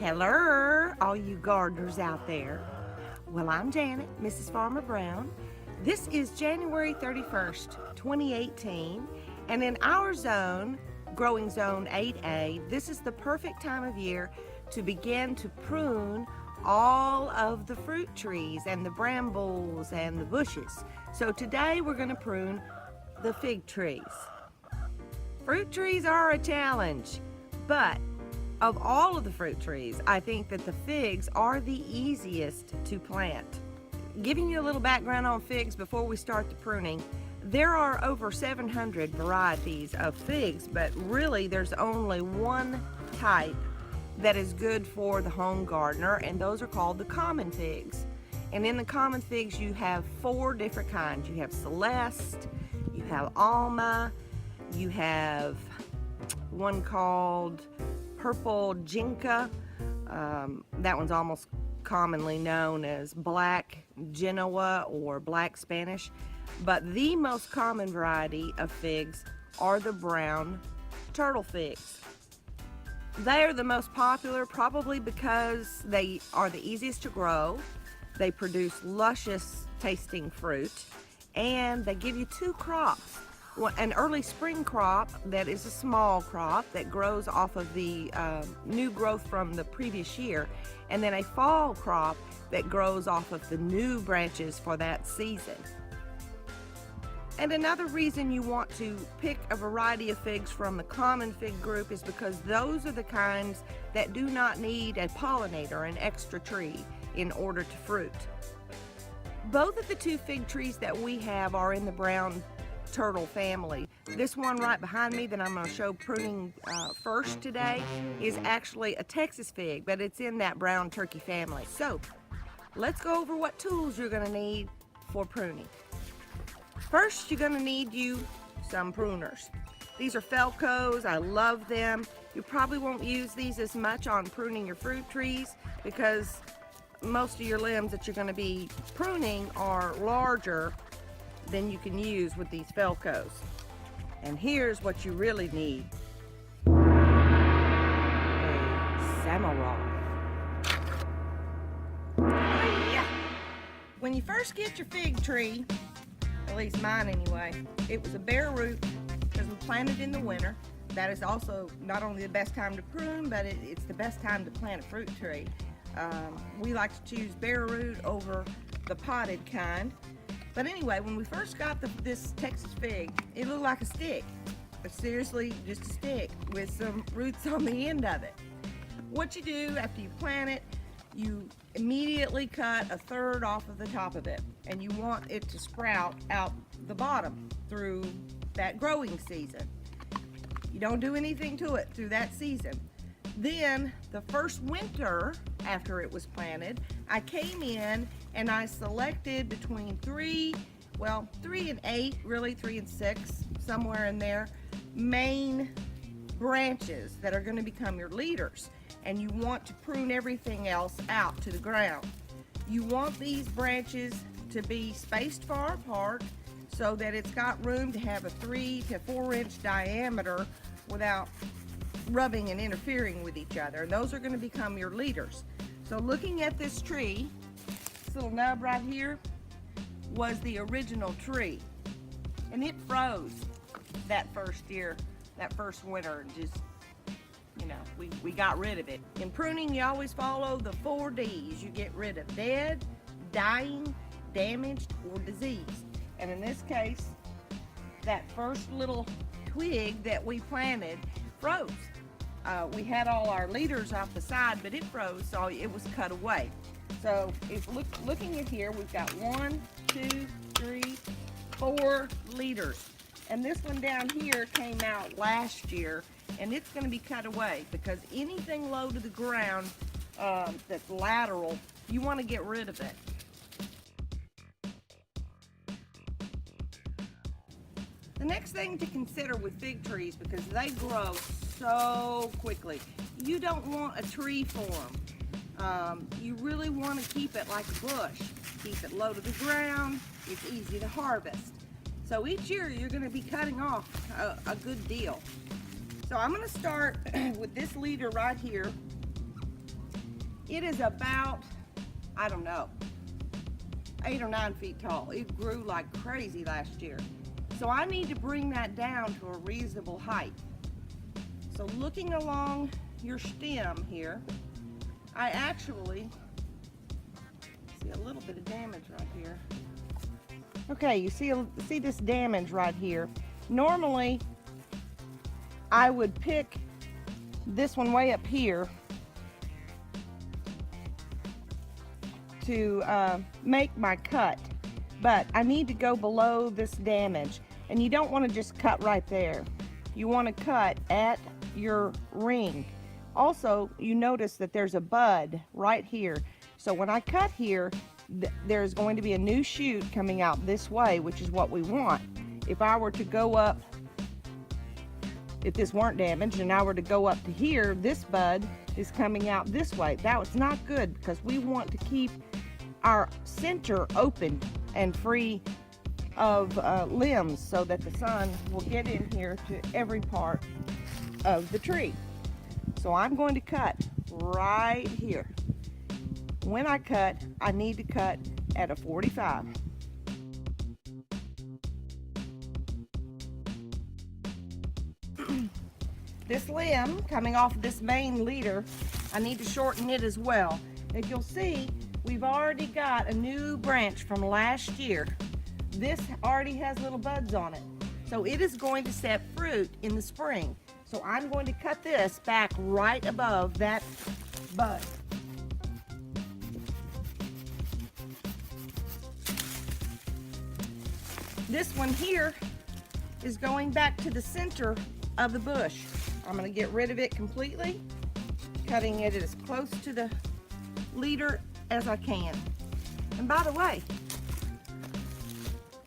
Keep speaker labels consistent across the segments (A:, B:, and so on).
A: Hello, all you gardeners out there. Well, I'm Janet, Mrs. Farmer Brown. This is January 31st, 2018, and in our zone, growing zone 8A, this is the perfect time of year to begin to prune all of the fruit trees and the brambles and the bushes. So today we're going to prune the fig trees. Fruit trees are a challenge, but of all of the fruit trees, I think that the figs are the easiest to plant. Giving you a little background on figs before we start the pruning, there are over 700 varieties of figs, but really there's only one type that is good for the home gardener, and those are called the common figs. And in the common figs you have 4 different kinds. You have Celeste, you have Alma, you have one called Purple Jinka. That one's almost commonly known as Black Genoa or Black Spanish. But the most common variety of figs are the brown turtle figs. They are the most popular probably because they are the easiest to grow. They produce luscious tasting fruit, and they give you 2 crops. An early spring crop that is a small crop that grows off of the new growth from the previous year, and then a fall crop that grows off of the new branches for that season. And another reason you want to pick a variety of figs from the common fig group is because those are the kinds that do not need a pollinator, an extra tree, in order to fruit. Both of the 2 fig trees that we have are in the brown turtle family. This one right behind me that I'm going to show pruning first today is actually a Texas fig, but it's in that brown turkey family. So let's go over what tools you're going to need for pruning. First, you're going to need some pruners. These are Felcos. I love them. You probably won't use these as much on pruning your fruit trees because most of your limbs that you're going to be pruning are larger than you can use with these Felcos. And here's what you really need. A samurai. Yeah. When you first get your fig tree, at least mine anyway, it was a bare root because we planted in the winter. That is also not only the best time to prune, but it's the best time to plant a fruit tree. We like to choose bare root over the potted kind. But anyway, when we first got this Texas fig, it looked like a stick. But seriously, just a stick with some roots on the end of it. What you do after you plant it, you immediately cut 1/3 off of the top of it. And you want it to sprout out the bottom through that growing season. You don't do anything to it through that season. Then, the first winter after it was planted, I came in and I selected between 3 and 8, really 3 and 6, somewhere in there, main branches that are going to become your leaders. And you want to prune everything else out to the ground. You want these branches to be spaced far apart so that it's got room to have a 3 to 4 inch diameter without rubbing and interfering with each other. And those are going to become your leaders. So looking at this tree, this little nub right here was the original tree, and it froze that first year, that first winter, and just, you know, we got rid of it. In pruning, you always follow the 4 D's. You get rid of dead, dying, damaged, or diseased. And in this case, that first little twig that we planted froze. We had all our leaders off the side, but it froze, so it was cut away. So if looking at here, we've got 1, 2, 3, 4 leaders. And this one down here came out last year, and it's going to be cut away because anything low to the ground that's lateral, you want to get rid of it. The next thing to consider with fig trees, because they grow so quickly, you don't want a tree form. You really want to keep it like a bush. Keep it low to the ground. It's easy to harvest. So each year you're going to be cutting off a good deal. So I'm going to start with this leader right here. It is about, I don't know, 8 or 9 feet tall. It grew like crazy last year. So I need to bring that down to a reasonable height. So looking along your stem here, I actually see a little bit of damage right here. Okay, you see this damage right here. Normally, I would pick this one way up here to make my cut, but I need to go below this damage, and you don't want to just cut right there. You want to cut at your ring. Also, you notice that there's a bud right here. So when I cut here, there's going to be a new shoot coming out this way, which is what we want. If I were to go up, if this weren't damaged and I were to go up to here, this bud is coming out this way. That was not good, because we want to keep our center open and free of limbs so that the sun will get in here to every part of the tree. So I'm going to cut right here. When I cut, I need to cut at a 45. This limb coming off of this main leader, I need to shorten it as well. If you'll see, we've already got a new branch from last year. This already has little buds on it. So it is going to set fruit in the spring. So I'm going to cut this back right above that bud. This one here is going back to the center of the bush. I'm going to get rid of it completely, cutting it as close to the leader as I can. And by the way,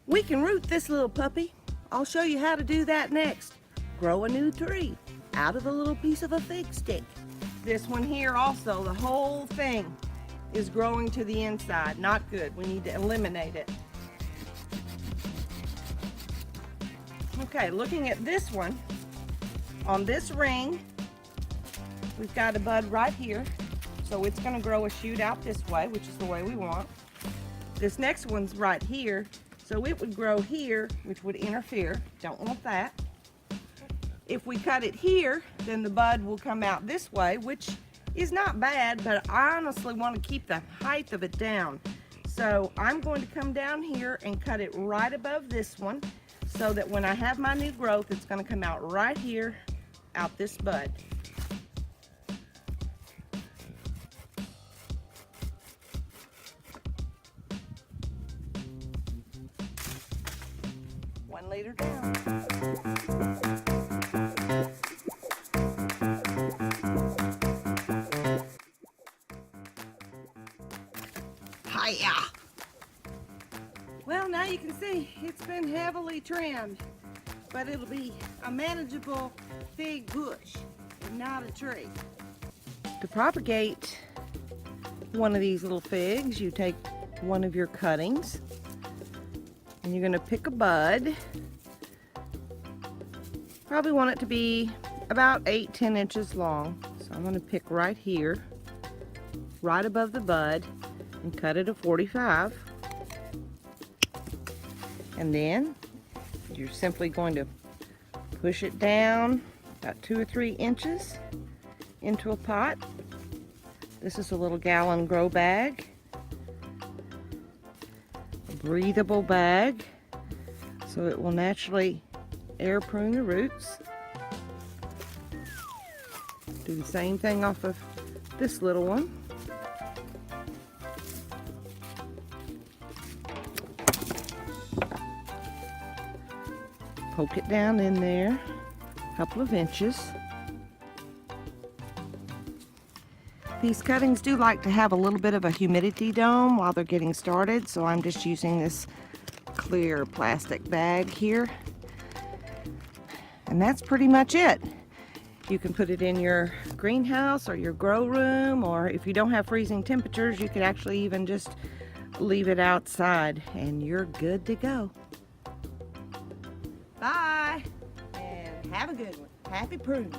A: we can root this little puppy. I'll show you how to do that next. Grow a new tree out of a little piece of a fig stick. This one here also, the whole thing is growing to the inside. Not good. We need to eliminate it. Okay, looking at this one, on this ring, we've got a bud right here. So it's going to grow a shoot out this way, which is the way we want. This next one's right here. So it would grow here, which would interfere. Don't want that. If we cut it here, then the bud will come out this way, which is not bad, but I honestly want to keep the height of it down. So I'm going to come down here and cut it right above this one, so that when I have my new growth, it's going to come out right here, out this bud. One leader down. Hiya! Well, now you can see it's been heavily trimmed, but it'll be a manageable fig bush and not a tree. To propagate one of these little figs, you take one of your cuttings and you're going to pick a bud. Probably want it to be about 8-10 inches long. So I'm going to pick right here, right above the bud, and cut it a 45. And then you're simply going to push it down about 2 or 3 inches into a pot. This is a little gallon grow bag, a breathable bag, so it will naturally air prune the roots. Do the same thing off of this little one. Poke it down in there a couple of inches. These cuttings do like to have a little bit of a humidity dome while they're getting started, so I'm just using this clear plastic bag here. And that's pretty much it. You can put it in your greenhouse or your grow room, or if you don't have freezing temperatures, you could actually even just leave it outside and you're good to go. Bye, and have a good one. Happy pruning.